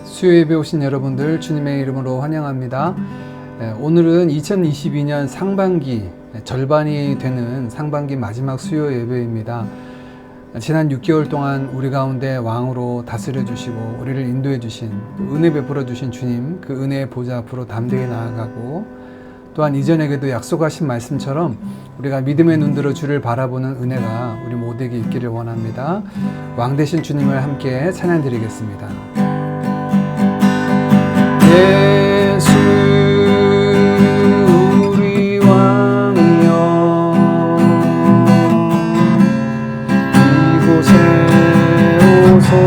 수요 예배 오신 여러분들 주님의 이름으로 환영합니다. 오늘은 2022년 상반기 절반이 되는 상반기 마지막 수요 예배입니다. 지난 6개월 동안 우리 가운데 왕으로 다스려 주시고 우리를 인도해 주신, 은혜 베풀어 주신 주님, 그 은혜의 보좌 앞으로 담대히 나아가고, 또한 이전에게도 약속하신 말씀처럼 우리가 믿음의 눈으로 주를 바라보는 은혜가 우리 모두에게 있기를 원합니다. 왕 되신 주님을 함께 찬양 드리겠습니다. 예수 우리 왕이여, 이곳에 오소서.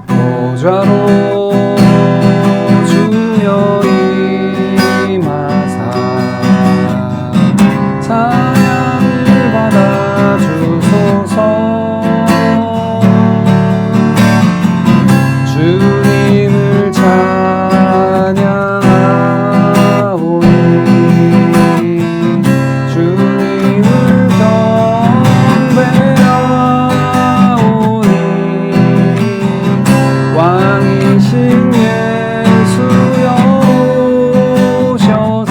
보좌로 주여 임하사 찬양을 받아 주소서. 주님을 찬양하오니, 주님을 경배하오니, 왕이신 예수여 오셔서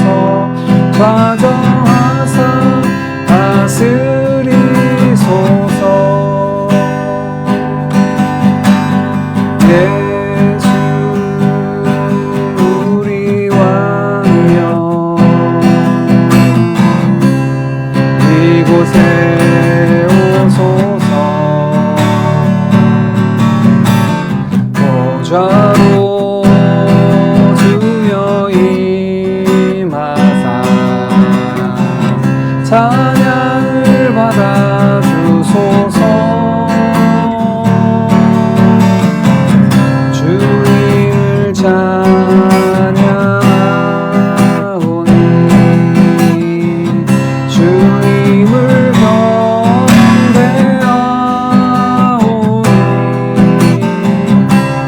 좌정하사 다스리소서. 예수 우리 왕이여, 이곳에 오소서. 보좌로 주여 임하사 찬양을 받아 주소서. 주님을 찬양하오니, 주님을 경배하오니,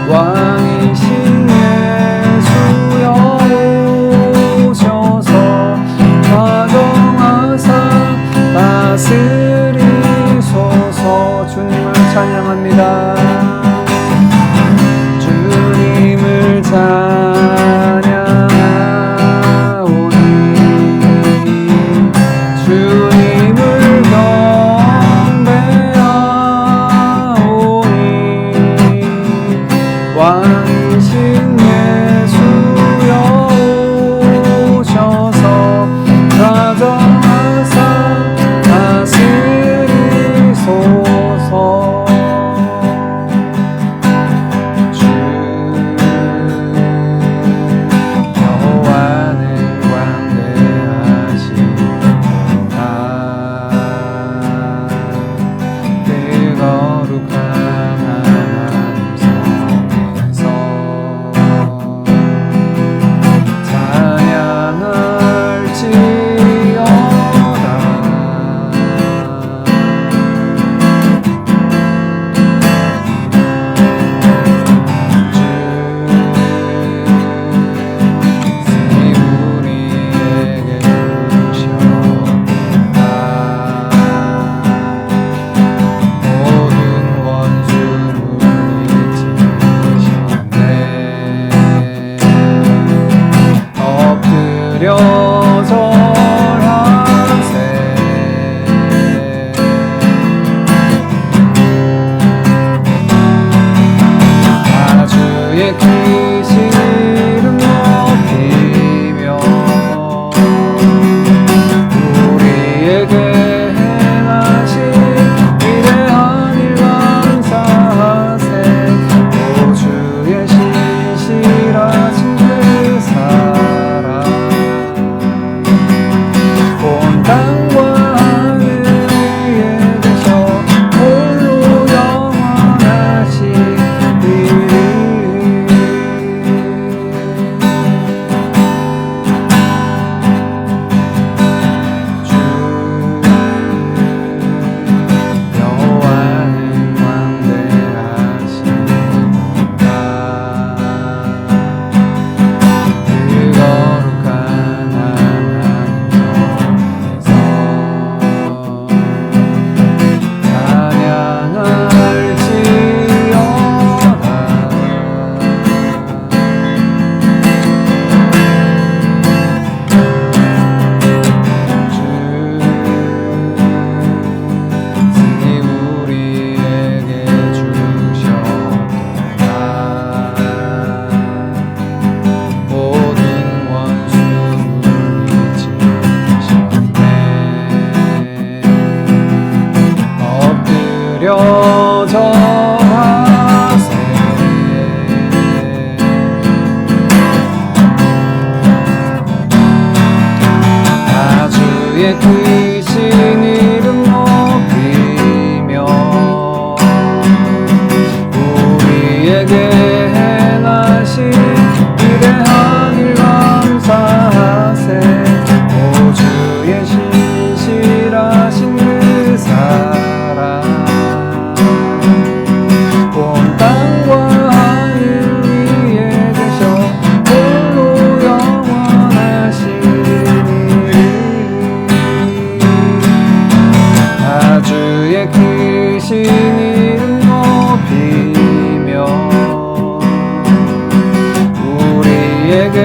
왕이신 예수여 오셔서 좌정하사 다스리소서. 주님을 찬양합니다. 주님을 찬양하오니, 주님을 경배하오니, 왕이신 예수여 오셔서 좌정하사 다스리소서. 거저하세. 다 주의 크신 이름 높이며 우리에게 행하신 위대한 일 감사하세. 오 주의 신실하신 그 사랑 온 땅과 하늘 위에 계셔 홀로 영원하신 이름. 다 주의 크신 이름 높이며 우리에게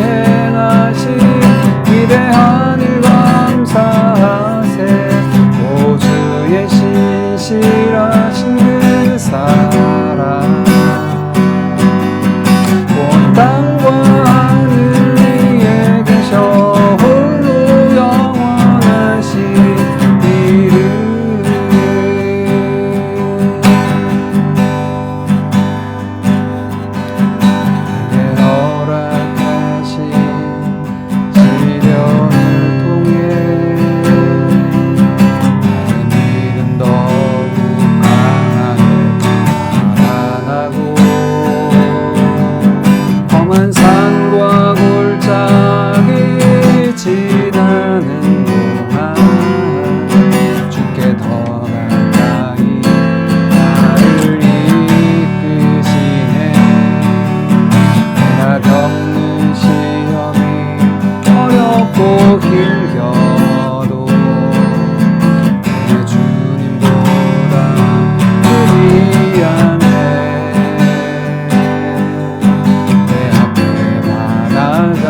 행하신 위대한 일 감사하세. 오 주의 신실하신 그 사랑 온 땅과 하늘 위에 계셔 홀로 영원하신 이름. 내게 허락하신 시련을 통해 나의 믿음 더욱 강하게 자라나고 험한 산과 골짜기 지나는 동안 주께 더 가까이 나를 이끄시네. 내가 겪는 시험이 어렵고 힘겨도 내 주님보다 크지 않네. 내 앞에 바다가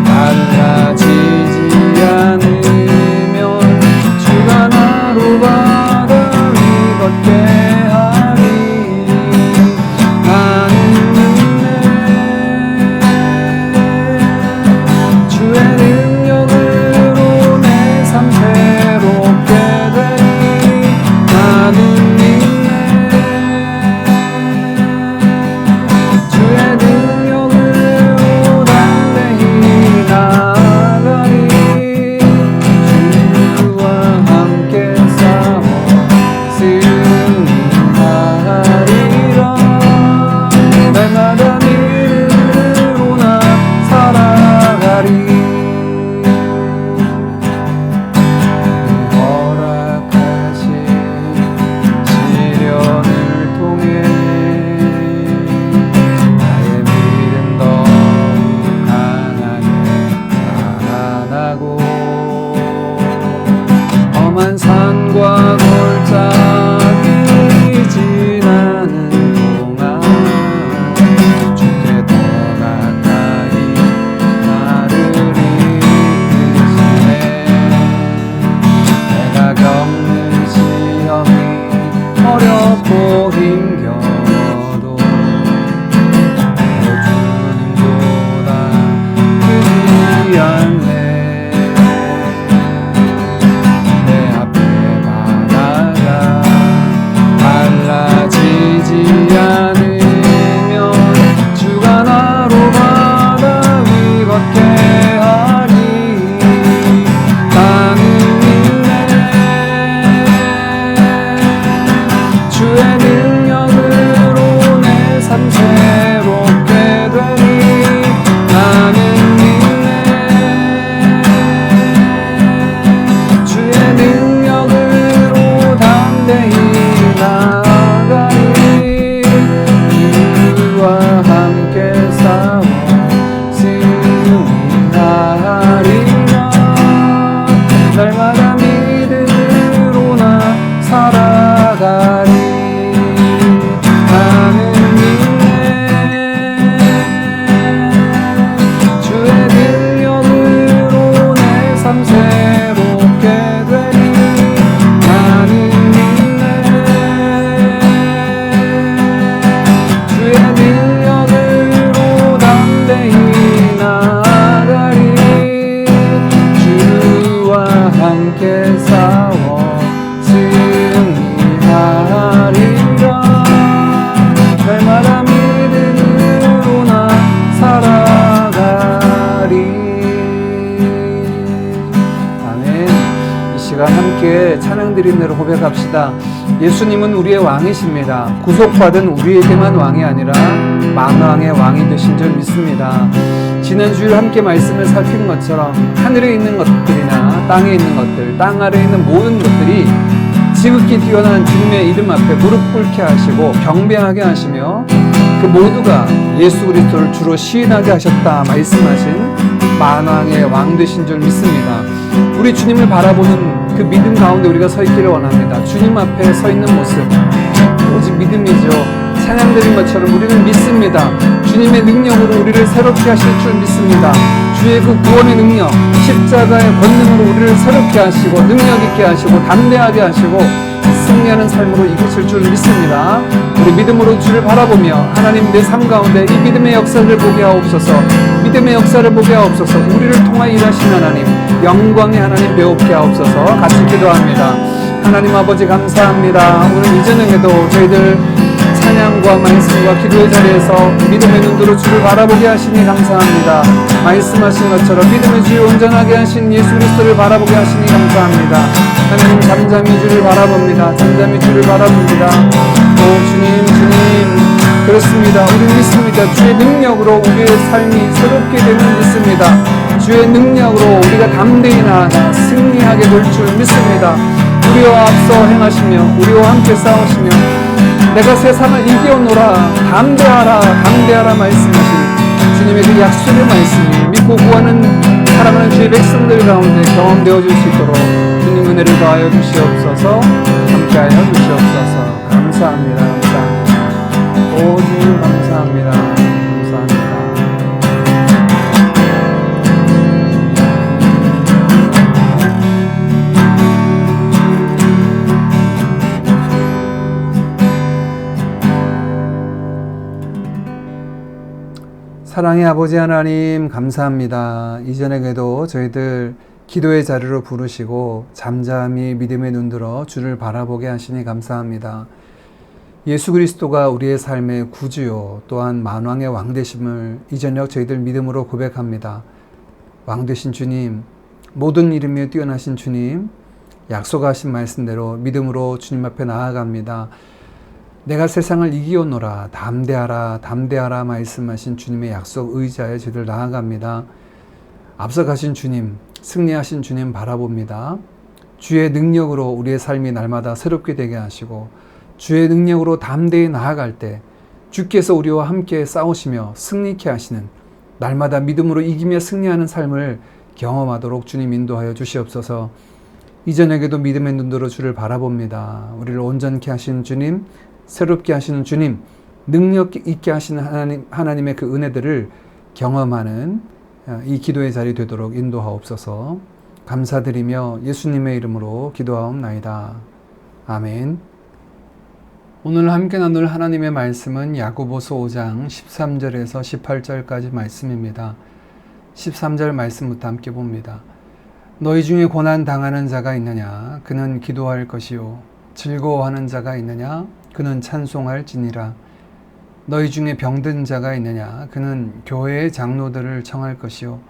달라지지 않으면 주가 나로 바다 위 걷게 하리. 나는 믿네. 주의 능력으로 내 삶 새롭게 되리. 나는 믿네. 주의 능력으로 담대히 나아가리. 주와 함께 싸워 승리하리라. 날마다 믿음으로 나 살아가리. 허락하신 시련을 통해 나의 믿음 더욱 강하게 자라나고 험한 산과 골짜기 지나는 동안 주께 더 가까이 나를 이끄시네. 내가 겪는 시험이 어렵고 힘겨도 내 주님보다 크지 않네. 내 앞에 바다가 달라지지 않으면 주가 나로 바다 위 걷게 하리. 나는 믿네. 주의 능력을 믿음으로 고백합시다. 예수님은 우리의 왕이십니다. 구속받은 우리에게만 왕이 아니라 만왕의 왕이 되신 줄 믿습니다. 지난 주일 함께 말씀을 살핀 것처럼 하늘에 있는 것들이나 땅에 있는 것들, 땅 아래에 있는 모든 것들이 지극히 뛰어난 주님의 이름 앞에 무릎 꿇게 하시고 경배하게 하시며 그 모두가 예수 그리스도를 주로 시인하게 하셨다 말씀하신 만왕의 왕 되신 줄 믿습니다. 우리 주님을 바라보는 그 믿음 가운데 우리가 서 있기를 원합니다. 주님 앞에 서 있는 모습 오직 믿음이죠. 찬양드린 것처럼 우리는 믿습니다. 주님의 능력으로 우리를 새롭게 하실 줄 믿습니다. 주의 그 구원의 능력, 십자가의 권능으로 우리를 새롭게 하시고 능력 있게 하시고 담대하게 하시고 승리하는 삶으로 이끄실 줄 믿습니다. 우리 믿음으로 주를 바라보며 하나님 내 삶 가운데 이 믿음의 역사를 보게 하옵소서. 믿음의 역사를 보게 하옵소서. 우리를 통하여 일하신 하나님, 영광의 하나님 배웁게 하옵소서. 같이 기도합니다. 하나님 아버지 감사합니다. 오늘 이 저녁에도 저희들 찬양과 말씀과 기도의 자리에서 믿음의 눈으로 주를 바라보게 하시니 감사합니다. 말씀하신 것처럼 믿음의 주를 온전하게 하신 예수 그리스도를 바라보게 하시니 감사합니다. 하나님 잠잠히 주를 바라봅니다. 잠잠히 주를 바라봅니다. 오 주님 그렇습니다. 우리 믿습니다. 주의 능력으로 우리의 삶이 새롭게 되는 믿습니다. 주의 능력으로 우리가 담대히 나아가 승리하게 될 줄 믿습니다. 우리와 앞서 행하시며 우리와 함께 싸우시며 내가 세상을 이겨오노라 담대하라 말씀하신 주님의 그 약속의 말씀이 믿고 구하는 사랑하는 주의 백성들 가운데 경험되어질 수 있도록 주님 은혜를 더하여 주시옵소서. 함께하여 주시옵소서. 감사합니다. 오 주님 감사합니다. 감사합니다. 사랑의 아버지 하나님 감사합니다. 이전에도 저희들 기도의 자리로 부르시고 잠잠히 믿음의 눈들어 주를 바라보게 하시니 감사합니다. 예수 그리스도가 우리의 삶의 구주요 또한 만왕의 왕 되심을 이 저녁 저희들 믿음으로 고백합니다. 왕 되신 주님, 모든 이름에 뛰어나신 주님, 약속하신 말씀대로 믿음으로 주님 앞에 나아갑니다. 내가 세상을 이기오노라 담대하라 말씀하신 주님의 약속 의지하여 저희들 나아갑니다. 앞서가신 주님, 승리하신 주님 바라봅니다. 주의 능력으로 우리의 삶이 날마다 새롭게 되게 하시고 주의 능력으로 담대히 나아갈 때 주께서 우리와 함께 싸우시며 승리케 하시는 날마다 믿음으로 이기며 승리하는 삶을 경험하도록 주님 인도하여 주시옵소서. 이전에게도 믿음의 눈으로 주를 바라봅니다. 우리를 온전케 하시는 주님, 새롭게 하시는 주님, 능력 있게 하시는 하나님의 그 은혜들을 경험하는 이 기도의 자리 되도록 인도하옵소서. 감사드리며 예수님의 이름으로 기도하옵나이다. 아멘. 오늘 함께 나눌 하나님의 말씀은 야고보서 5장 13절에서 18절까지 말씀입니다. 13절 말씀부터 함께 봅니다. 너희 중에 고난 당하는 자가 있느냐? 그는 기도할 것이요. 즐거워하는 자가 있느냐? 그는 찬송할지니라. 너희 중에 병든 자가 있느냐? 그는 교회의 장로들을 청할 것이요.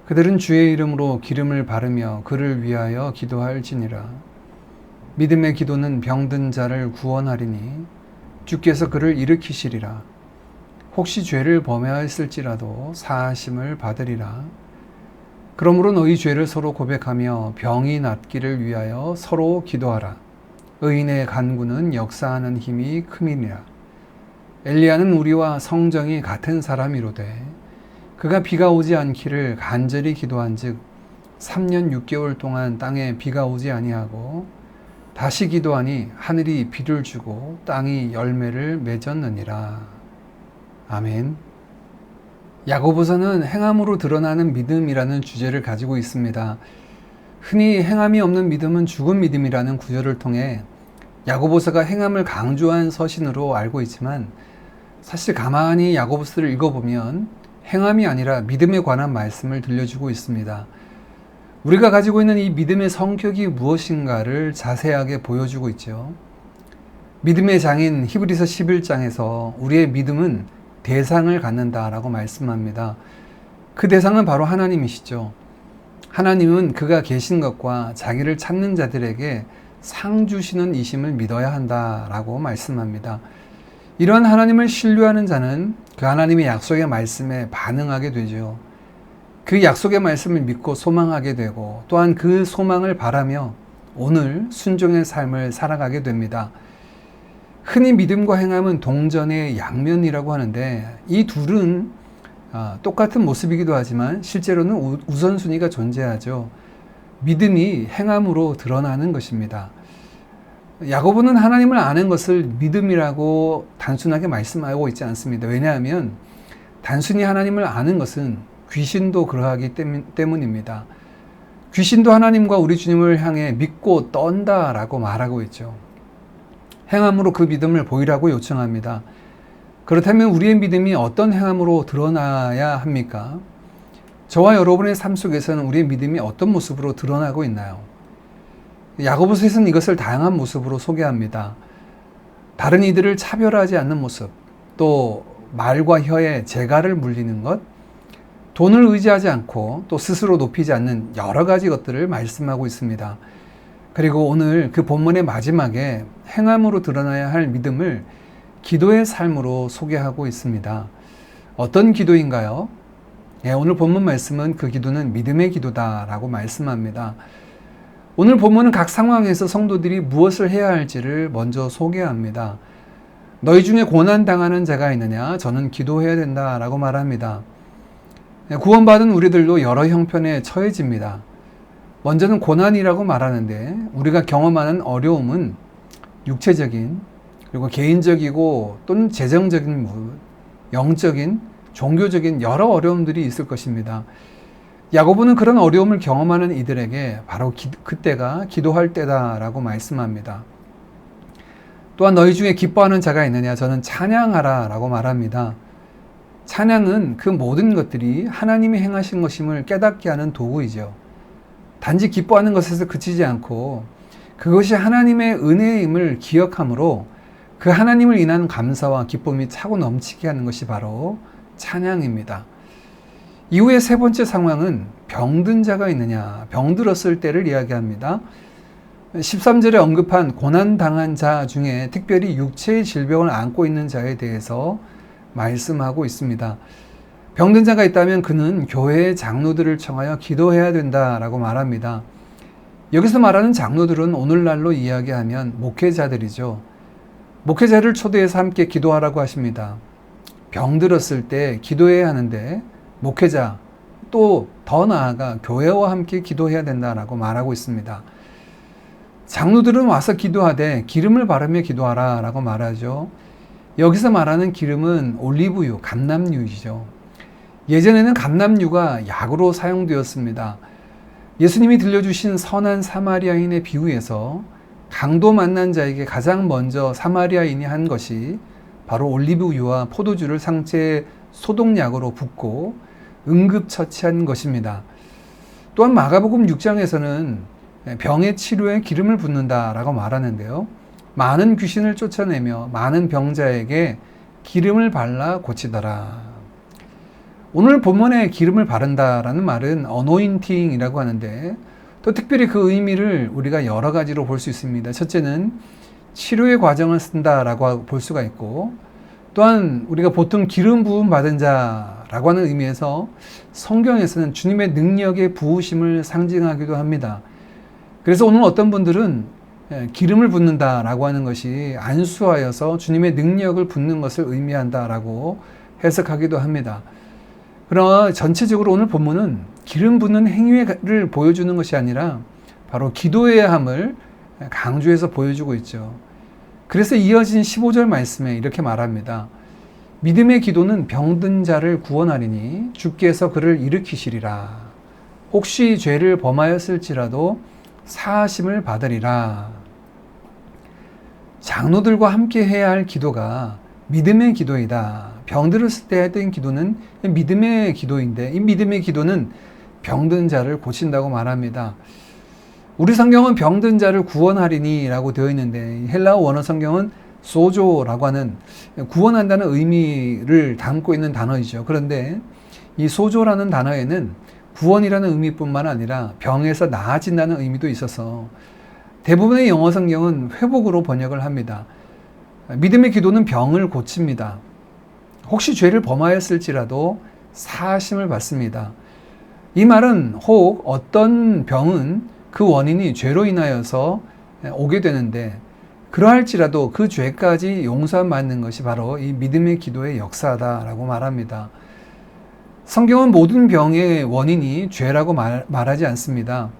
그들은 주의 이름으로 기름을 바르며 그를 위하여 기도할지니라. 믿음의 기도는 병든 자를 구원하리니 주께서 그를 일으키시리라. 혹시 죄를 범하였을지라도 사하심을 받으리라. 그러므로 너희 죄를 서로 고백하며 병이 낫기를 위하여 서로 기도하라. 의인의 간구는 역사하는 힘이 큼이니라. 엘리야는 우리와 성정이 같은 사람이로되 그가 비가 오지 않기를 간절히 기도한즉 3년 6개월 동안 땅에 비가 오지 아니하고 다시 기도하니 하늘이 비를 주고 땅이 열매를 맺었느니라. 아멘. 야고보서는 행함으로 드러나는 믿음이라는 주제를 가지고 있습니다. 흔히 행함이 없는 믿음은 죽은 믿음이라는 구절을 통해 야고보서가 행함을 강조한 서신으로 알고 있지만 사실 가만히 야고보서를 읽어보면 행함이 아니라 믿음에 관한 말씀을 들려주고 있습니다. 우리가 가지고 있는 이 믿음의 성격이 무엇인가를 자세하게 보여주고 있죠. 믿음의 장인 히브리서 11장에서 우리의 믿음은 대상을 갖는다라고 말씀합니다. 그 대상은 바로 하나님이시죠. 하나님은 그가 계신 것과 자기를 찾는 자들에게 상 주시는 이심을 믿어야 한다라고 말씀합니다. 이러한 하나님을 신뢰하는 자는 그 하나님의 약속의 말씀에 반응하게 되죠. 그 약속의 말씀을 믿고 소망하게 되고 또한 그 소망을 바라며 오늘 순종의 삶을 살아가게 됩니다. 흔히 믿음과 행함은 동전의 양면이라고 하는데 이 둘은 똑같은 모습이기도 하지만 실제로는 우선순위가 존재하죠. 믿음이 행함으로 드러나는 것입니다. 야고보는 하나님을 아는 것을 믿음이라고 단순하게 말씀하고 있지 않습니다. 왜냐하면 단순히 하나님을 아는 것은 귀신도 그러하기 때문입니다. 귀신도 하나님과 우리 주님을 향해 믿고 떤다라고 말하고 있죠. 행함으로 그 믿음을 보이라고 요청합니다. 그렇다면 우리의 믿음이 어떤 행함으로 드러나야 합니까? 저와 여러분의 삶 속에서는 우리의 믿음이 어떤 모습으로 드러나고 있나요? 야고보서에서는 이것을 다양한 모습으로 소개합니다. 다른 이들을 차별하지 않는 모습, 또 말과 혀에 재갈을 물리는 것, 돈을 의지하지 않고 또 스스로 높이지 않는 여러 가지 것들을 말씀하고 있습니다. 그리고 오늘 그 본문의 마지막에 행함으로 드러나야 할 믿음을 기도의 삶으로 소개하고 있습니다. 어떤 기도인가요? 오늘 본문 말씀은 그 기도는 믿음의 기도다라고 말씀합니다. 오늘 본문은 각 상황에서 성도들이 무엇을 해야 할지를 먼저 소개합니다. 너희 중에 고난당하는 자가 있느냐? 저는 기도해야 된다라고 말합니다. 구원받은 우리들도 여러 형편에 처해집니다. 먼저는 고난이라고 말하는데 우리가 경험하는 어려움은 육체적인 그리고 개인적이고 또는 재정적인 영적인 종교적인 여러 어려움들이 있을 것입니다. 야고보는 그런 어려움을 경험하는 이들에게 바로 그때가 기도할 때다라고 말씀합니다. 또한 너희 중에 기뻐하는 자가 있느냐? 저는 찬양하라 라고 말합니다. 찬양은 그 모든 것들이 하나님이 행하신 것임을 깨닫게 하는 도구이죠. 단지 기뻐하는 것에서 그치지 않고 그것이 하나님의 은혜임을 기억함으로 그 하나님을 인한 감사와 기쁨이 차고 넘치게 하는 것이 바로 찬양입니다. 이후에 세 번째 상황은 병든 자가 있느냐, 병들었을 때를 이야기합니다. 13절에 언급한 고난당한 자 중에 특별히 육체의 질병을 안고 있는 자에 대해서 말씀하고 있습니다. 병든 자가 있다면 그는 교회의 장로들을 청하여 기도해야 된다라고 말합니다. 여기서 말하는 장로들은 오늘날로 이야기하면 목회자들이죠. 목회자를 초대해서 함께 기도하라고 하십니다. 병들었을 때 기도해야 하는데 목회자 또 더 나아가 교회와 함께 기도해야 된다라고 말하고 있습니다. 장로들은 와서 기도하되 기름을 바르며 기도하라 라고 말하죠. 여기서 말하는 기름은 올리브유, 감람유이죠. 예전에는 감람유가 약으로 사용되었습니다. 예수님이 들려주신 선한 사마리아인의 비유에서 강도 만난 자에게 가장 먼저 사마리아인이 한 것이 바로 올리브유와 포도주를 상체에 소독약으로 붓고 응급처치한 것입니다. 또한 마가복음 6장에서는 병의 치료에 기름을 붓는다라고 말하는데요. 많은 귀신을 쫓아내며 많은 병자에게 기름을 발라 고치더라. 오늘 본문에 기름을 바른다라는 말은 어노인팅이라고 하는데 또 특별히 그 의미를 우리가 여러 가지로 볼 수 있습니다. 첫째는 치료의 과정을 쓴다라고 볼 수가 있고 또한 우리가 보통 기름 부음 받은 자라고 하는 의미에서 성경에서는 주님의 능력의 부으심을 상징하기도 합니다. 그래서 오늘 어떤 분들은 기름을 붓는다라고 하는 것이 안수하여서 주님의 능력을 붓는 것을 의미한다라고 해석하기도 합니다. 그러나 전체적으로 오늘 본문은 기름 붓는 행위를 보여주는 것이 아니라 바로 기도해야 함을 강조해서 보여주고 있죠. 그래서 이어진 15절 말씀에 이렇게 말합니다. 믿음의 기도는 병든 자를 구원하리니 주께서 그를 일으키시리라. 혹시 죄를 범하였을지라도 사하심을 받으리라. 장로들과 함께 해야 할 기도가 믿음의 기도이다. 병들었을 때 했던 기도는 믿음의 기도인데 이 믿음의 기도는 병든 자를 고친다고 말합니다. 우리 성경은 병든 자를 구원하리니 라고 되어 있는데 헬라어 원어 성경은 소조라고 하는 구원한다는 의미를 담고 있는 단어이죠. 그런데 이 소조라는 단어에는 구원이라는 의미뿐만 아니라 병에서 나아진다는 의미도 있어서 대부분의 영어 성경은 회복으로 번역을 합니다. 믿음의 기도는 병을 고칩니다. 혹시 죄를 범하였을지라도 사하심을 받습니다. 이 말은 혹 어떤 병은 그 원인이 죄로 인하여서 오게 되는데 그러할지라도 그 죄까지 용서받는 것이 바로 이 믿음의 기도의 역사다라고 말합니다. 성경은 모든 병의 원인이 죄라고 말하지 않습니다.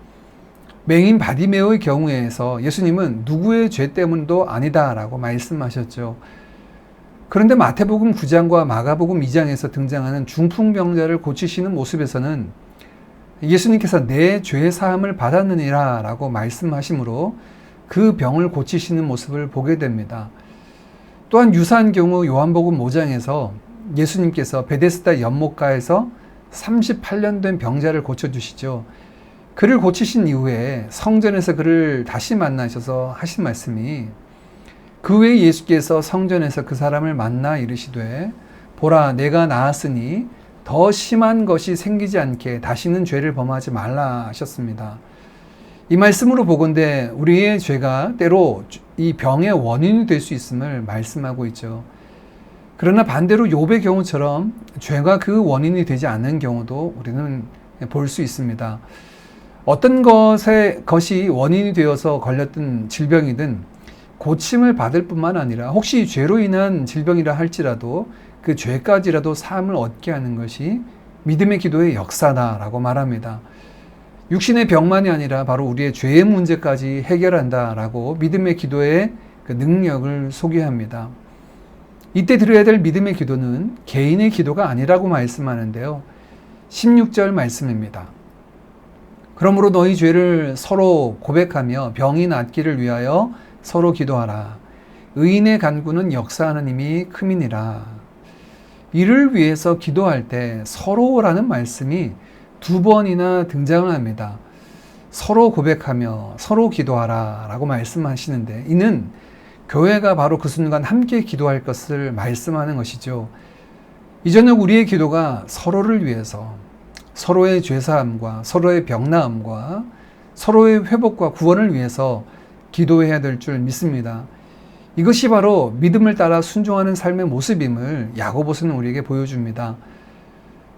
맹인 바디메오의 경우에서 예수님은 누구의 죄 때문도 아니다라고 말씀하셨죠. 그런데 마태복음 9장과 마가복음 2장에서 등장하는 중풍병자를 고치시는 모습에서는 예수님께서 내 죄 사함을 받았느니라 라고 말씀하시므로 그 병을 고치시는 모습을 보게 됩니다. 또한 유사한 경우 요한복음 5장에서 예수님께서 베데스다 연못가에서 38년 된 병자를 고쳐주시죠. 그를 고치신 이후에 성전에서 그를 다시 만나셔서 하신 말씀이 그 후에 예수께서 성전에서 그 사람을 만나 이르시되 보라 내가 나았으니 더 심한 것이 생기지 않게 다시는 죄를 범하지 말라 하셨습니다. 이 말씀으로 보건대 우리의 죄가 때로 이 병의 원인이 될 수 있음을 말씀하고 있죠. 그러나 반대로 욥의 경우처럼 죄가 그 원인이 되지 않는 경우도 우리는 볼 수 있습니다. 어떤 것이 원인이 되어서 걸렸던 질병이든 고침을 받을 뿐만 아니라 혹시 죄로 인한 질병이라 할지라도 그 죄까지라도 사함을 얻게 하는 것이 믿음의 기도의 역사다라고 말합니다. 육신의 병만이 아니라 바로 우리의 죄의 문제까지 해결한다라고 믿음의 기도의 그 능력을 소개합니다. 이때 드려야 될 믿음의 기도는 개인의 기도가 아니라고 말씀하는데요. 16절 말씀입니다. 그러므로 너희 죄를 서로 고백하며 병이 낫기를 위하여 서로 기도하라. 의인의 간구는 역사하는 힘이 큼이니라. 이를 위해서 기도할 때 서로라는 말씀이 2번이나 등장을 합니다. 서로 고백하며 서로 기도하라 라고 말씀하시는데 이는 교회가 바로 그 순간 함께 기도할 것을 말씀하는 것이죠. 이전에 우리의 기도가 서로를 위해서 서로의 죄사함과 서로의 병나음과 서로의 회복과 구원을 위해서 기도해야 될 줄 믿습니다. 이것이 바로 믿음을 따라 순종하는 삶의 모습임을 야고보서는 우리에게 보여줍니다.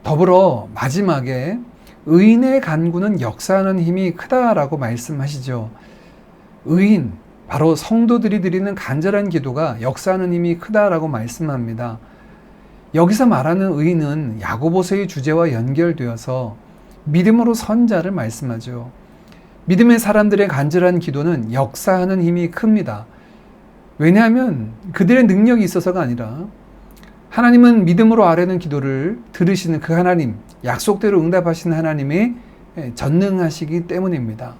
더불어 마지막에 의인의 간구는 역사하는 힘이 크다라고 말씀하시죠. 의인, 바로 성도들이 드리는 간절한 기도가 역사하는 힘이 크다라고 말씀합니다. 여기서 말하는 의인은 야고보서의 주제와 연결되어서 믿음으로 선 자를 말씀하죠. 믿음의 사람들의 간절한 기도는 역사하는 힘이 큽니다. 왜냐하면 그들의 능력이 있어서가 아니라 하나님은 믿음으로 아뢰는 기도를 들으시는 그 하나님, 약속대로 응답하시는 하나님이 전능하시기 때문입니다.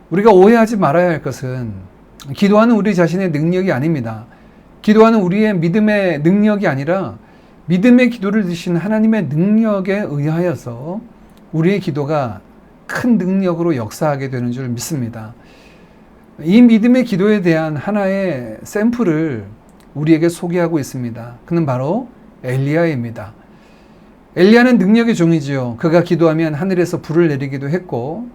우리가 오해하지 말아야 할 것은 기도하는 우리 자신의 능력이 아닙니다. 기도하는 우리의 믿음의 능력이 아니라 믿음의 기도를 드시는 하나님의 능력에 의하여서 우리의 기도가 큰 능력으로 역사하게 되는 줄 믿습니다. 이 믿음의 기도에 대한 하나의 샘플을 우리에게 소개하고 있습니다. 그는 바로 엘리야입니다. 엘리야는 능력의 종이지요. 그가 기도하면 하늘에서 불을 내리기도 했고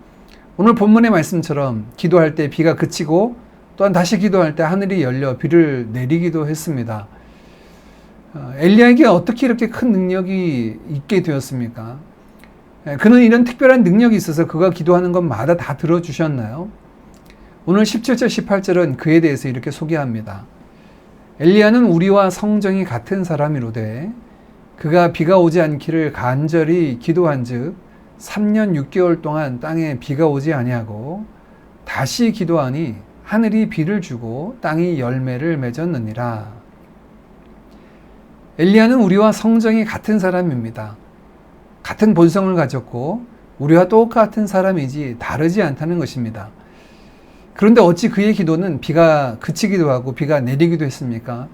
오늘 본문의 말씀처럼 기도할 때 비가 그치고 또한 다시 기도할 때 하늘이 열려 비를 내리기도 했습니다. 엘리야에게 어떻게 이렇게 큰 능력이 있게 되었습니까? 그는 이런 특별한 능력이 있어서 그가 기도하는 것마다 다 들어주셨나요? 오늘 17절 18절은 그에 대해서 이렇게 소개합니다. 엘리야는 우리와 성정이 같은 사람이로되 그가 비가 오지 않기를 간절히 기도한즉 3년 6개월 동안 땅에 비가 오지 아니하고 다시 기도하니 하늘이 비를 주고 땅이 열매를 맺었느니라. 엘리야는 우리와 성정이 같은 사람입니다. 같은 본성을 가졌고 우리와 똑같은 사람이지 다르지 않다는 것입니다. 그런데 어찌 그의 기도는 비가 그치기도 하고 비가 내리기도 했습니까?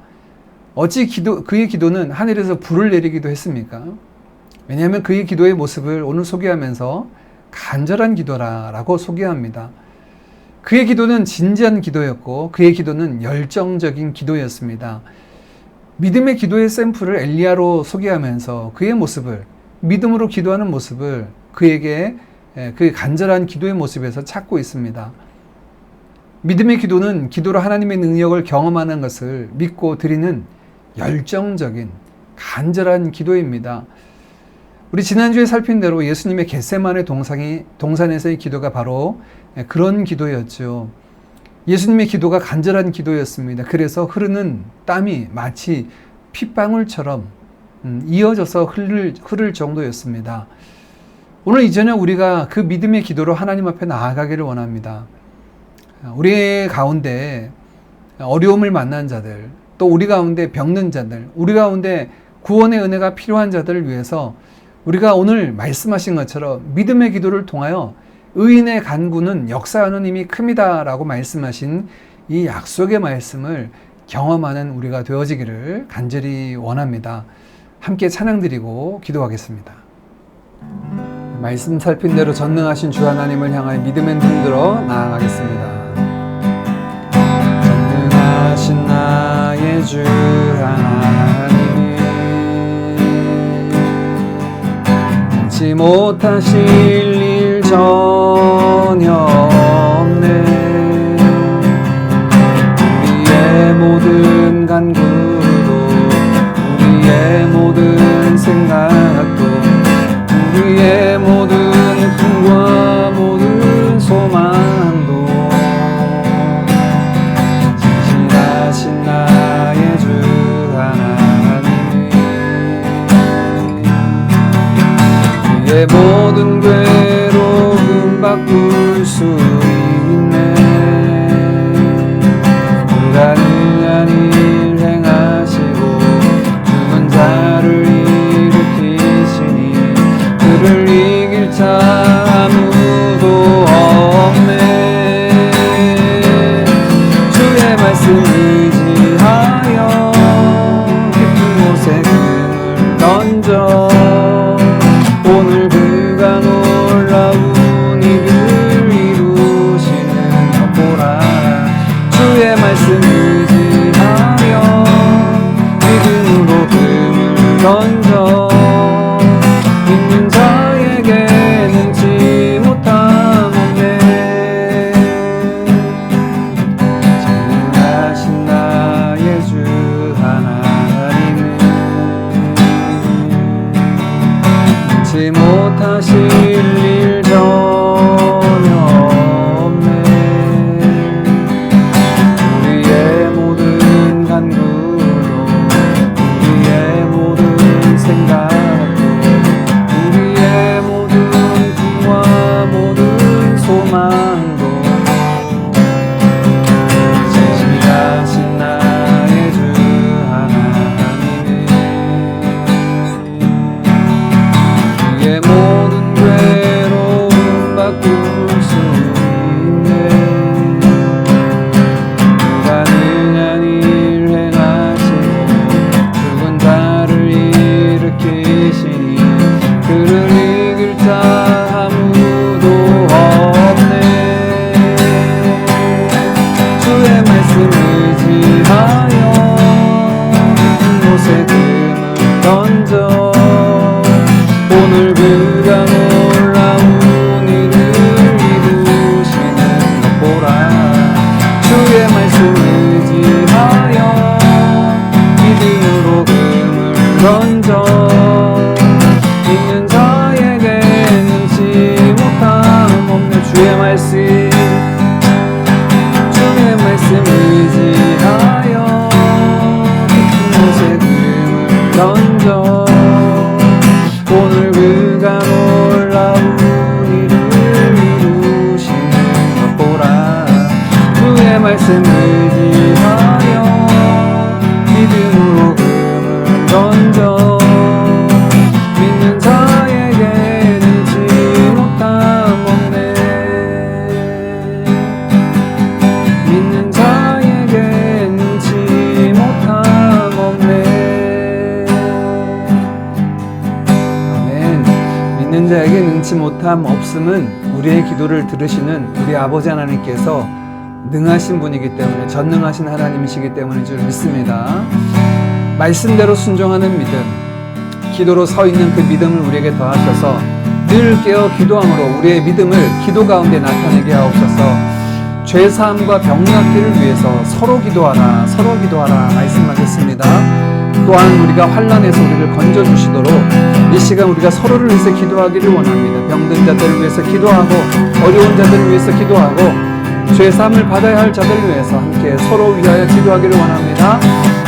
어찌 그의 기도는 하늘에서 불을 내리기도 했습니까? 왜냐하면 그의 기도의 모습을 오늘 소개하면서 간절한 기도라고 소개합니다. 그의 기도는 진지한 기도였고 그의 기도는 열정적인 기도였습니다. 믿음의 기도의 샘플을 엘리야로 소개하면서 그의 모습을 믿음으로 기도하는 모습을 그에게 그 간절한 기도의 모습에서 찾고 있습니다. 믿음의 기도는 기도로 하나님의 능력을 경험하는 것을 믿고 드리는 열정적인 간절한 기도입니다. 우리 지난주에 살핀 대로 예수님의 겟세마네 동산에서의 기도가 바로 그런 기도였죠. 예수님의 기도가 간절한 기도였습니다. 그래서 흐르는 땀이 마치 핏방울처럼 이어져서 흐를 정도였습니다. 오늘 이 저녁 우리가 그 믿음의 기도로 하나님 앞에 나아가기를 원합니다. 우리 가운데 어려움을 만난 자들, 또 우리 가운데 병든 자들, 우리 가운데 구원의 은혜가 필요한 자들을 위해서 우리가 오늘 말씀하신 것처럼 믿음의 기도를 통하여 의인의 간구는 역사하는 힘이 큽니다 라고 말씀하신 이 약속의 말씀을 경험하는 우리가 되어지기를 간절히 원합니다. 함께 찬양드리고 기도하겠습니다. 말씀 살핀 대로 전능하신 주 하나님을 향하여 믿음의 눈 들어 나아가겠습니다. 전능하신 나의 주 하나님이 잊지 못하실 일 전혀 없네. 우리의 모든 간구도 우리의 모든 생각도 우리의 모든 꿈과 모든 소망도 진실하신 나의 주 하나님이 우리의 모든 괴로움 바꿀 수 있네. 불가능한 일 행하시고 죽은 자를 일으키시니 그를 이길 자 아무도 없네. 주의 말씀 의지하여 깊은 곳에 금을 던져 오늘 그가 놀라운 일을 이루시는 것 보라. 주의 말씀 의지하여 믿음으로 금을 던져 믿는 자에게 능치 못함 없네. 전능하신 나의 주 하나님은 능치 못하실 일 전혀 없네. 우리의 모든 간구도 우리의 모든 생각도 우리의 모든 꿈과 모든 소망도 진실하신 나의 주 하나님이 우리의 모든 괴로움 바꿀 수 있네. 불가능한 일 행하시고 죽은 자를 일으키시니 그를 이길 자 아무도 없네. 주의 말씀 의지하여 깊은 곳에 금을 던져 오늘 그가 놀라운 일을 이루시는 것 보라. 주의 말씀 의지하여 믿음으로 금을 던져 믿는 자에게 능치 못함 없네. 주의 말씀 의지하여 깊은 곳에 금을 던져 오늘 그가 놀라운 일을 이루시는 것 보라. 주의 말씀 의지하여 믿음으로 금을 던져 믿는 자에게 능치 못함 없네. 믿는 자에게 능치 못함 없네. 아멘. 믿는 자에게 능치 못함 없음은 우리의 기도를 들으시는 우리 아버지 하나님께서 능하신 분이기 때문에, 전능하신 하나님이시기 때문인 줄 믿습니다. 말씀대로 순종하는 믿음, 기도로 서 있는 그 믿음을 우리에게 더하셔서 늘 깨어 기도함으로 우리의 믿음을 기도 가운데 나타내게 하옵소서. 죄사함과 병낫기를 위해서 서로 기도하라, 서로 기도하라 말씀하셨습니다. 또한 우리가 환난에서 우리를 건져주시도록 이 시간 우리가 서로를 위해서 기도하기를 원합니다. 병든 자들을 위해서 기도하고 어려운 자들을 위해서 기도하고 죄사함을 받아야 할 자들을 위해서 함께 서로 위하여 기도하기를 원합니다.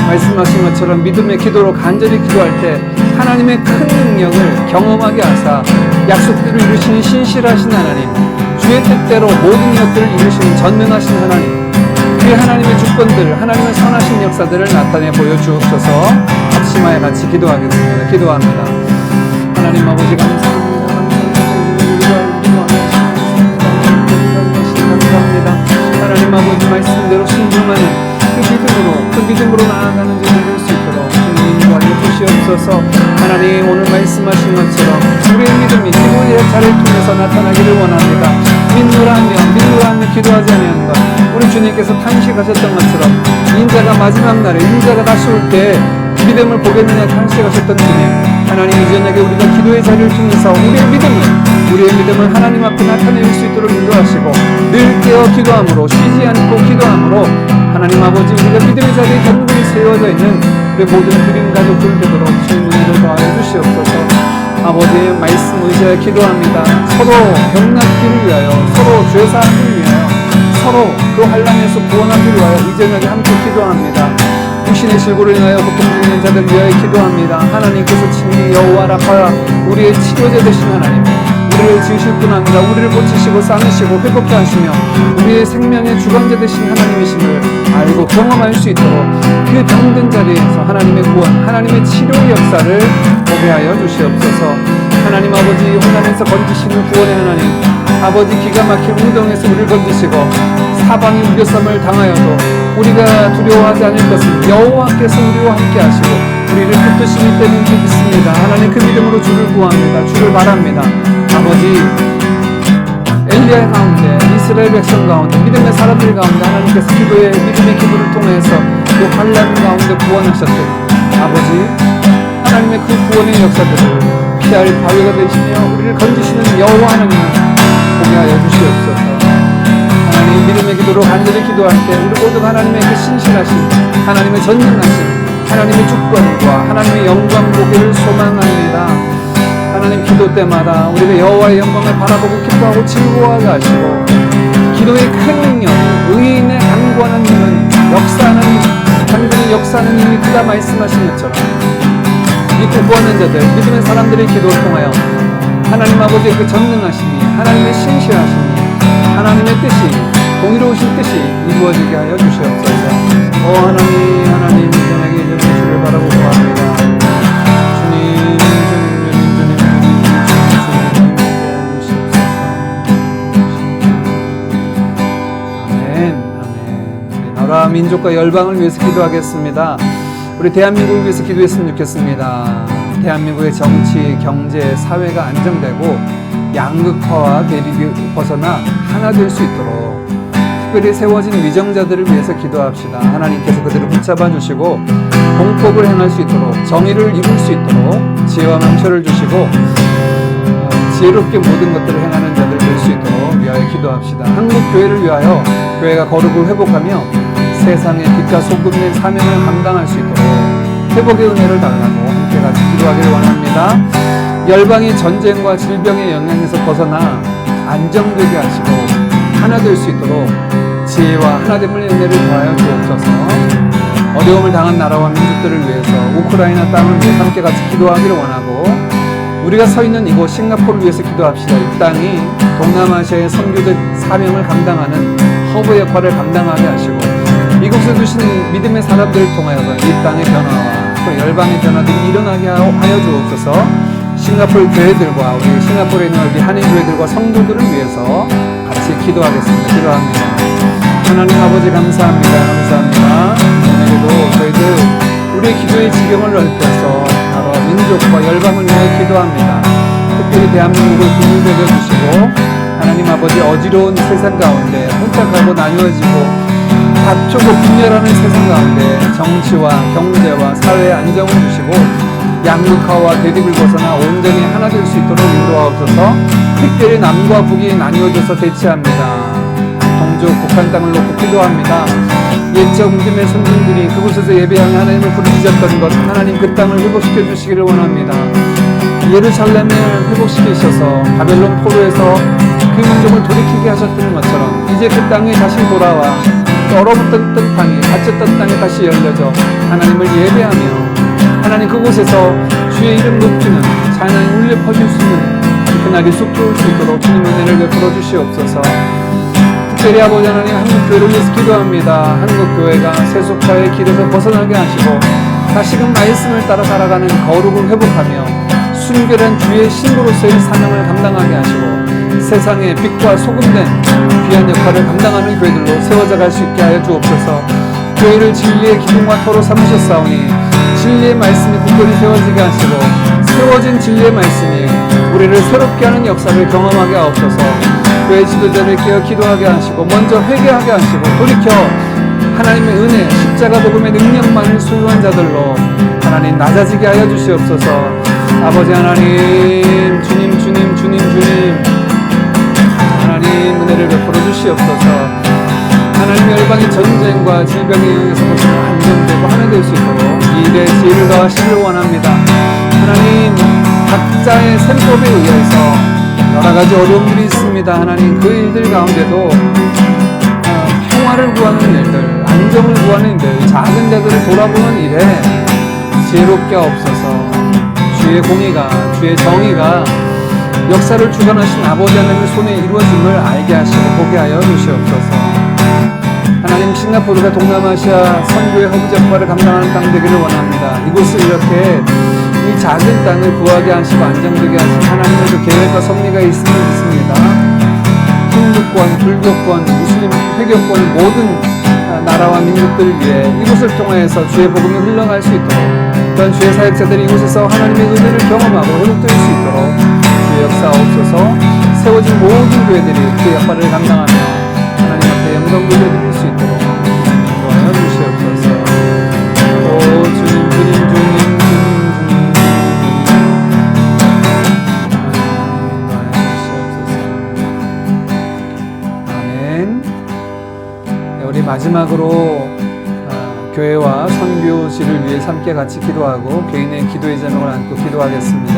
말씀하신 것처럼 믿음의 기도로 간절히 기도할 때 하나님의 큰 능력을 경험하게 하사 약속들을 이루시는 신실하신 하나님, 주의 뜻대로 모든 것들을 이루시는 전능하신 하나님, 그 하나님의 주권들, 하나님의 선하신 역사들을 나타내 보여주옵소서. 합심하여 같이 기도하겠습니다. 기도합니다. 하나님 아버지 감사합니다. 감사합니다. 하나님 아버지 말씀대로 순종하는 그 믿음으로 나아가는 자들 될 수 있도록 주님 인도하여 주시옵소서. 하나님 오늘 말씀하신 것처럼 우리의 믿음이 기도의 자리를 통해서 나타나기를 원합니다. 민누라하며 기도하지 아니하는 것, 우리 주님께서 탄식하셨던 것처럼 인자가 마지막 날에 인자가 다시 올 때 믿음을 보겠느냐 탄식하셨던 주님, 하나님 이 저녁에 우리가 기도의 자리를 통해서 우리의 믿음을 하나님 앞에 나타낼 수 있도록 인도하시고 늘 깨어 기도함으로 쉬지 않고 기도함으로 하나님 아버지 우리가 믿음의 자리에 견고히 세워져 있는 우리 모든 그림 가족들 되도록 주님 은혜를 더하여 주시옵소서. 아버지의 말씀 의지하여 기도합니다. 서로 병낫기를 위하여, 서로 죄사함을 위하여, 서로 그 환난에서 구원하기를 위하여 이 저녁에 함께 기도합니다. 육신의 실고를 인하여 고통 중인 자들 위하여 기도합니다. 하나님께서 친히 여호와 라파 우리의 치료자 되신 하나님, 우리를 지으실 뿐 아니라 우리를 고치시고 싸매시고 회복케 하시며 우리의 생명의 주관자 되신 하나님이심을 알고 경험할 수 있도록 그 병든 자리에서 하나님의 구원, 하나님의 치료의 역사를 보게 하여 주시옵소서. 하나님 아버지 혼란에서 건지시는 구원의 하나님, 아버지 기가 막힌 운동에서 우리를 건지시고 사방이 우겨쌈을 당하여도 우리가 두려워하지 않을 것은 여호와께서 우리와 함께 하시고 우리를 붙드시기 때문에 믿습니다. 하나님 그 믿음으로 주를 구합니다. 주를 바랍니다. 아버지 엘리야 가운데 이스라엘 백성 가운데 믿음의 사람들 가운데 하나님께서 믿음의 기도를 통해서 그 환난 가운데 구원하셨던 아버지 하나님의 그 구원의 역사들을 피할 바위가 되시며 우리를 건지시는 여호와 하나님을 보게 하여 주시옵소서. 하나님 믿음의 기도로 간절히 기도할 때 우리 모두 하나님의 그 신실하신 하나님의 전능하신 하나님의 주권과 하나님의 영광 보기를 소망합니다. 하나님 기도 때마다 우리가 여호와의 영광을 바라보고 기뻐하고 즐거워하게 하시고 기도의 큰 능력, 의인의 강구하는 힘은 단순히 역사하는 힘이 크다 말씀하신 것처럼 믿고 구하는 자들, 믿음의 사람들의 기도를 통하여 하나님 아버지의 그 전능하심이, 하나님의 신실하심이, 하나님의 뜻이, 공의로우신 뜻이 이루어지게 하여 주시옵소서. 하나님 저에게 주를 바라고 구합니다. 주님 아멘. 나라 민족과 열방을 위해서 기도하겠습니다. 우리 대한민국을 위해서 기도했으면 좋겠습니다. 대한민국의 정치, 경제, 사회가 안정되고 양극화와 대립이 벗어나 하나 될 수 있도록 특별히 세워진 위정자들을 위해서 기도합시다. 하나님께서 그들을 붙잡아 주시고 공법을 행할 수 있도록, 정의를 이룰 수 있도록 지혜와 명철을 주시고 지혜롭게 모든 것들을 행하는 자들 될 수 있도록 위하여 기도합시다. 한국 교회를 위하여 교회가 거룩을 회복하며 세상의 빛과 소금 된 사명을 감당할 수 있도록 회복의 은혜를 달라고 함께 같이 기도하기를 원합니다. 열방이 전쟁과 질병의 영향에서 벗어나 안정되게 하시고 하나 될 수 있도록 지혜와 하나됨을 은혜를 더하여 주옵소서. 어려움을 당한 나라와 민족들을 위해서 우크라이나 땅을 위해 함께 같이 기도하기를 원하고 우리가 서 있는 이곳 싱가포르를 위해서 기도합시다. 이 땅이 동남아시아의 선교적 사명을 감당하는 허브 역할을 감당하게 하시고 이곳에 두신 믿음의 사람들을 통하여서 이 땅의 변화와 또 열방의 변화들이 일어나게 하여 주옵소서. 싱가포르 교회들과 우리 싱가포르에 있는 우리 한인 교회들과 성도들을 위해서 같이 기도하겠습니다. 기도합니다. 하나님 아버지 감사합니다. 오늘도 저희들 우리의 기도의 지경을 넓혀서 나라 민족과 열방을 위해 기도합니다. 특별히 대한민국을 국민되게 해주시고 하나님 아버지 어지러운 세상 가운데 혼탁하고 나뉘어지고 다투고 분열하는 세상 가운데 정치와 경제와 사회의 안정을 주시고 양극화와 대립을 벗어나 온전히 하나 될 수 있도록 인도하옵소서. 특별히 남과 북이 나뉘어져서 대치합니다. 민족 북한 땅을 놓고 기도합니다. 옛적 믿음의 선진들이 그곳에서 예배하며 하나님을 부르짖었던 것, 하나님 그 땅을 회복시켜 주시기를 원합니다. 예루살렘을 회복시키셔서 바벨론 포로에서 그 민족을 돌이키게 하셨던 것처럼 이제 그 땅이 다시 돌아와 얼어붙었던 땅이, 닫혔던 땅이 다시 열려져 하나님을 예배하며 하나님 그곳에서 주의 이름 높이는 찬양이 울려 퍼질 수 있는 그날이 쑥도올 수 있도록 주님 은혜를 베풀어 주시옵소서. 특별히 아버지 하나님 한국교회를 위해서 기도합니다. 한국교회가 세속화의 길에서 벗어나게 하시고 다시금 말씀을 따라 살아가는 거룩을 회복하며 순결한 주의 신부로서의 사명을 감당하게 하시고 세상의 빛과 소금된 귀한 역할을 감당하는 교회들로 세워져 갈 수 있게 하여 주옵소서. 교회를 진리의 기둥과 터로 삼으셨사오니 진리의 말씀이 굳건히 세워지게 하시고 세워진 진리의 말씀이 우리를 새롭게 하는 역사를 경험하게 하옵소서. 교회 지도자를 깨어 기도하게 하시고 먼저 회개하게 하시고 돌이켜 하나님의 은혜, 십자가 복음의 능력만을 소유한 자들로 하나님 낮아지게 하여 주시옵소서. 아버지 하나님, 주님 하나님 은혜를 베풀어 주시옵소서. 하나님 열방의 전쟁과 질병에 의해서 안정되고 하나 될 수 있도록 일에 지혜를 더하시길 원합니다. 하나님 각자의 셈법에 의해서 여러 가지 어려움들이 있습니다. 하나님 그 일들 가운데도 평화를 구하는 일들, 안정을 구하는 일들, 작은 데들을 돌아보는 일에 지혜롭게 없어서 주의 공의가, 주의 정의가 역사를 주관하신 아버지 하나님의 손에 이루어짐을 알게 하시고 보게 하여 주시옵소서. 하나님 싱가포르가 동남아시아 선교의 허브 역할을 감당하는 땅 되기를 원합니다. 이곳을 이렇게 이 작은 땅을 구하게 하시고 안정되게 하신 하나님의 그 계획과 섭리가 있음을 믿습니다. 힌두권, 불교권, 무슬림, 회교권 모든 나라와 민족들을 위해 이곳을 통하여서 주의 복음이 흘러갈 수 있도록 또한 주의 사역자들이 이곳에서 하나님의 은혜를 경험하고 회복될 수 있도록 주의 역사옵소서. 세워진 모든 교회들이 그 역할을 감당하며 하나님 앞에 영광 돌려드릴 수 있도록 인도하여 주시옵소서. 오 주님 우리 마지막으로 교회와 선교지를 위해 함께 같이 기도하고 개인의 기도의 제목을 안고 기도하겠습니다.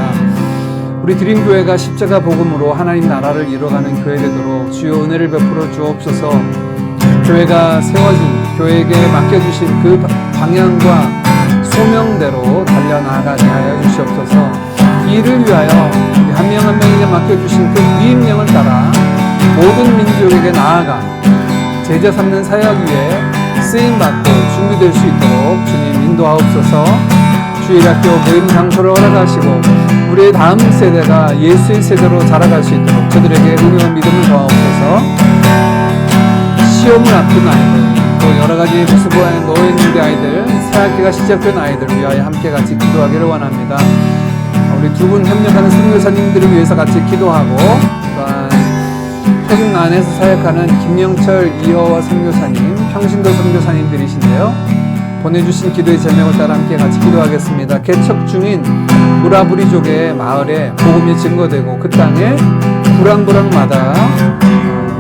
우리 드림교회가 십자가 복음으로 하나님 나라를 이뤄가는 교회 되도록 주여 은혜를 베풀어 주옵소서. 교회가 세워진 교회에게 맡겨주신 그 방향과 소명대로 달려나가게 하여 주시옵소서. 이를 위하여 한 명 한 명에게 맡겨주신 그 위임령을 따라 모든 민족에게 나아가 제자 삼는 사역 위에 쓰임받고 준비될 수 있도록 주님 인도하옵소서. 주일 학교 모임 장소를 허락하시고 우리의 다음 세대가 예수의 세대로 자라갈 수 있도록 저들에게 은혜와 믿음을 더하옵소서. 시험을 앞둔 아이들 또 여러가지 모습에 놓여있는 아이들 새학기가 시작된 아이들을 위하여 함께 같이 기도하기를 원합니다. 우리 두 분 협력하는 선교사님들을 위해서 같이 기도하고 또한 태중 안에서 사역하는 김영철 이허와 선교사님, 평신도 선교사님들이신데요. 보내주신 기도의 제목을 따라 함께 같이 기도하겠습니다. 개척 중인 무라부리족의 마을에 복음이 증거되고 그 땅에 부랑부랑마다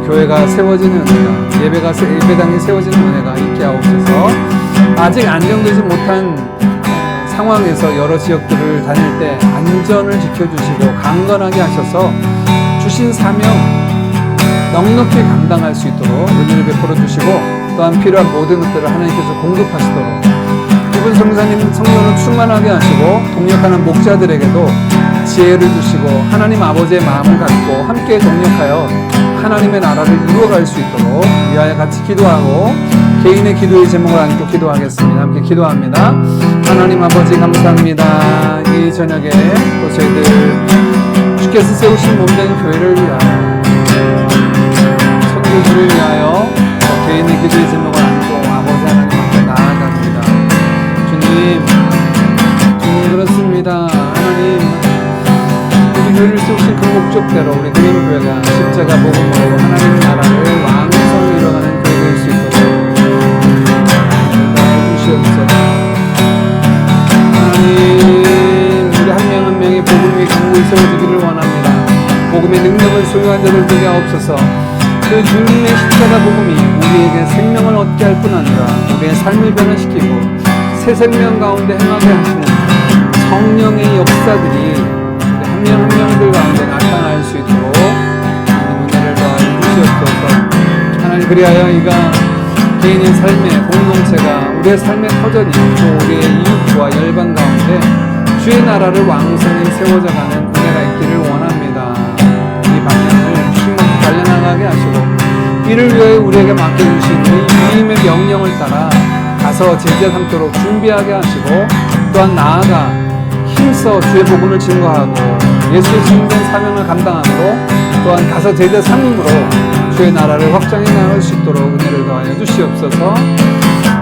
교회가 세워지는 은혜가, 예배당이 세워지는 은혜가 있게 하옵소서. 아직 안정되지 못한 상황에서 여러 지역들을 다닐 때 안전을 지켜주시고 강건하게 하셔서 주신 사명 넉넉히 감당할 수 있도록 은혜를 베풀어 주시고 또한 필요한 모든 것들을 하나님께서 공급하시도록 이분 성사님 성령을 충만하게 하시고 동력하는 목자들에게도 지혜를 주시고 하나님 아버지의 마음을 갖고 함께 동력하여 하나님의 나라를 이루어갈 수 있도록 위하여 같이 기도하고 개인의 기도의 제목을 안고 기도하겠습니다. 함께 기도합니다. 하나님 아버지 감사합니다. 이 저녁에 또 저희들 주께서 세우신 몸된 교회를 위하여 선교지를 위하여 또 개인의 기도의 제목을 안고 아버지 하나님 앞에 나아갑니다. 주님 그렇습니다. 하나님 우리 교회를 세우신 그 목적대로 우리 드림교회가 십자가 복음으로 하나님 나라를 왕성히 이뤄가는 교회 될 수 있도록 해주시옵소서. 하나님 우리 한 명 한 명이 복음 위에 강국이 세워지기를 원합니다. 복음의 능력을 소유한 자들 되게 하옵소서. 그 주님의 십자가 복음이 우리에게 생명을 얻게 할 뿐 아니라 우리의 삶을 변화시키고 새 생명 가운데 행하게 하시는 성령의 역사들이 우리 한 명 한 명들 가운데 나타날 수 있도록 은혜를 더하여 주시옵소서. 하나님, 그리하여 이가 개인의 삶의 공동체가 우리의 삶의 터전이 또 우리의 이웃과 열방 가운데 주의 나라를 왕성히 세워져가는 은혜가 있기를 원합니다. 이 방향을 주님과 달려나가게 하시고 이를 위해 우리에게 맡겨주신 이 위임의 명령을 따라 가서 제자 삼도록 준비하게 하시고 또한 나아가 힘써 주의 복음을 증거하고 예수의 증인된 사명을 감당함으로 또한 가서 제자 삼음으로 주의 나라를 확장해 나갈 수 있도록 은혜를 더하여 주시옵소서.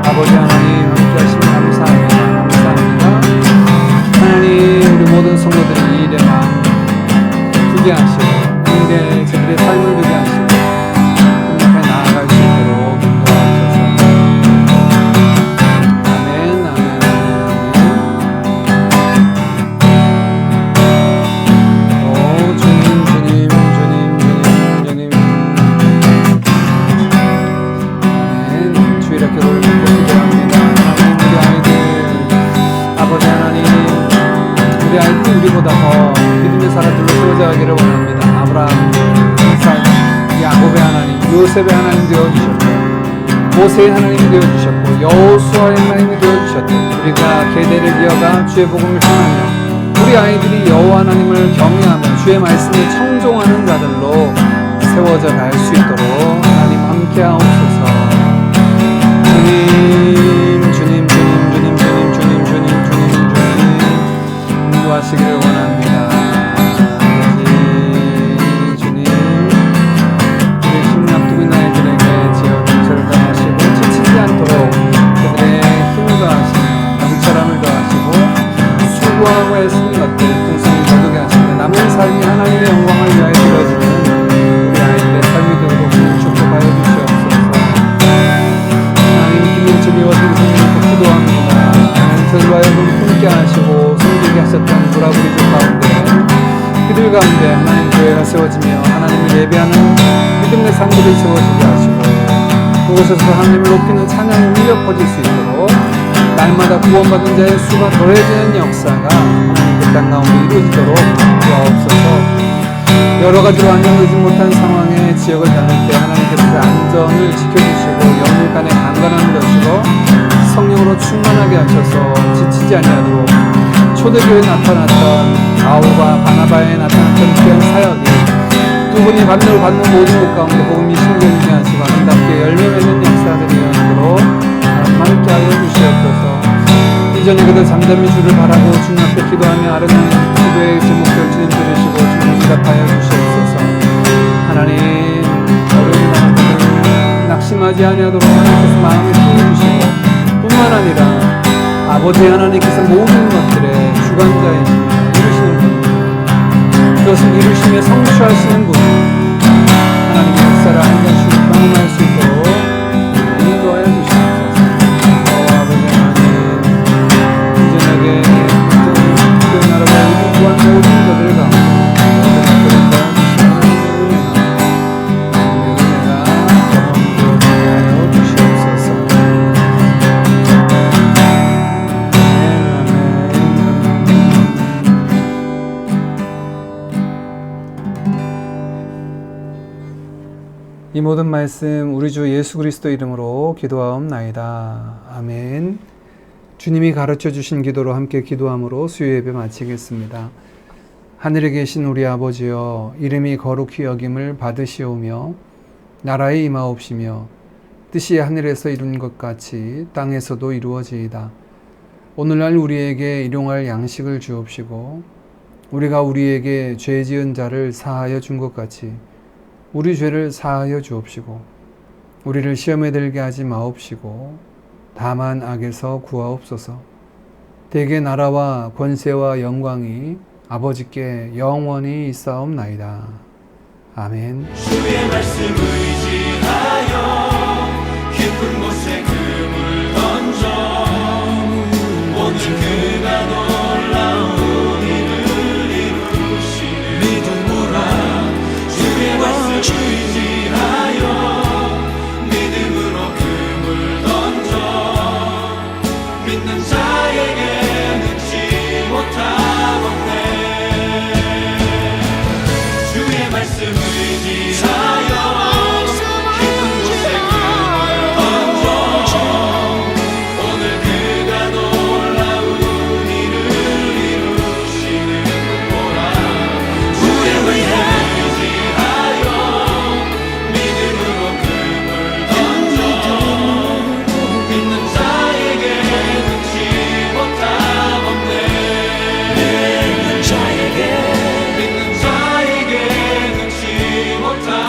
아버지 하나님, 함께 하시면 감사합니다. 감사합니다. 하나님, 우리 모든 성도들이 이 일에 마음 두게 하시고 근데 저들의 삶을 두게 하시고 앞에 나아갈 수 있도록 도와주셔서 아멘, 아멘, 아멘. 오 주님, 주님, 주님, 주님, 주님. 아멘. 주일학교 교를 믿고 기도합니다. 하나님, 우리 아이들 아버지 하나님, 우리 아이들이 우리보다 더 믿음의 사람들로 세워져가기를 원합니다. 아브라함, 이삭, 야곱의 하나님, 요셉의 하나님 되어주셨고 모세의 하나님 되어주셨고 여호수아의 하나님이 되어주셨고 우리가 계대를 이어가 주의 복음을 전하며 우리 아이들이 여호와 하나님을 경외하며 주의 말씀에 청종하는 자들로 세워져 갈 수 있도록 하나님 함께하옵소서. 주님, 주님, 주님, 주님, 주님, 주님, 주님, 주님, 주님 인도하시기를 원합니다. 아버지 주님, 우리 힘 앞두고 있는 아이들에게 지어 경찰을 더하시고 지치지 않도록 그들의 힘을 더하시며 경찰함을 더하시고 수고하고 애쓰는 것들 풍성히 거두게 하시며 남은 삶이 하나님의 영광을 위하여 이루어지는 우리 아이들의 삶이 되도록 축복하여 주시옵소서. 하나님, 김민철 미워진 성령님께 기도합니다. 저들과 하여금 품게 하시고 섬기게 하셨던 브라브리족 가운데 그들 가운데 하나님 교회가 세워지며 하나님을 예배하는 믿음의 삶들을 세워지게 하시고 그곳에서 하나님을 높이는 찬양이 울려 퍼질 수 있도록 날마다 구원받은 자의 수가 더해지는 역사가 하나님 그 땅 가운데 이루어지도록 도와옵소서. 여러 가지로 안정되지 못한 상황에 지역을 다닐 때 하나님께서 그 안전을 지켜주시고 영혼 간의 강건함을 주시고 성령으로 충만하게 하셔서 지치지 아니하도록 초대교회에 나타났던 바울과 바나바에 나타났던 귀한 사역이 두 분이 반대로 받는 모든 것 가운데 복음이 심겨지게 하시고 아름답게 열매 맺는 역사들이 일어나도록 하나님 함께하여 주시옵소서. 이전에 그들 잠잠히 주를 바라고 주님 앞에 기도하며 아름다운 기도의 제목들 주님 들으시고 주님 응답하여 주시옵소서. 하나님, 어려운 마음들 낙심하지 아니하도록 하나님께서 마음을 힘주시고 뿐만 아니라 아버지 하나님께서 모든 것들의 주관자이시며 이루시는 분, 그것을 이루시며 성취하시는 분, 하나님의 역사를 알고 경험할 수 있도록 인도하여 주시옵소서. 아버지 하나님, 이전에게 그 나라가 구한 모든 것들 가운데 이 모든 말씀 우리 주 예수 그리스도 이름으로 기도하옵나이다. 아멘. 주님이 가르쳐 주신 기도로 함께 기도함으로 수요 예배 마치겠습니다. 하늘에 계신 우리 아버지여, 이름이 거룩히 여김을 받으시오며 나라에 임하옵시며 뜻이 하늘에서 이룬 것 같이 땅에서도 이루어지이다. 오늘날 우리에게 일용할 양식을 주옵시고 우리가 우리에게 죄 지은 자를 사하여 준 것 같이 우리 죄를 사하여 주옵시고 우리를 시험에 들게 하지 마옵시고 다만 악에서 구하옵소서. 대개 나라와 권세와 영광이 아버지께 영원히 있사옵나이다. 아멘. 주의 말씀 의지하여 깊은 곳에 금을 던져 오늘 그가 놀라운 일을 이루시는 믿음으로 주의 말씀 의지하여 자에게 능치 못하겠네. 주의 말씀 의지하여 깊은 곳에 금을 던져 오늘 그가 놀라운 일을 이루시는 거라. 주의 말씀 의지하여 믿음으로 금을 던져 믿는 자에게 능치 못하겠네. 믿는 자에게 능치 못하겠네.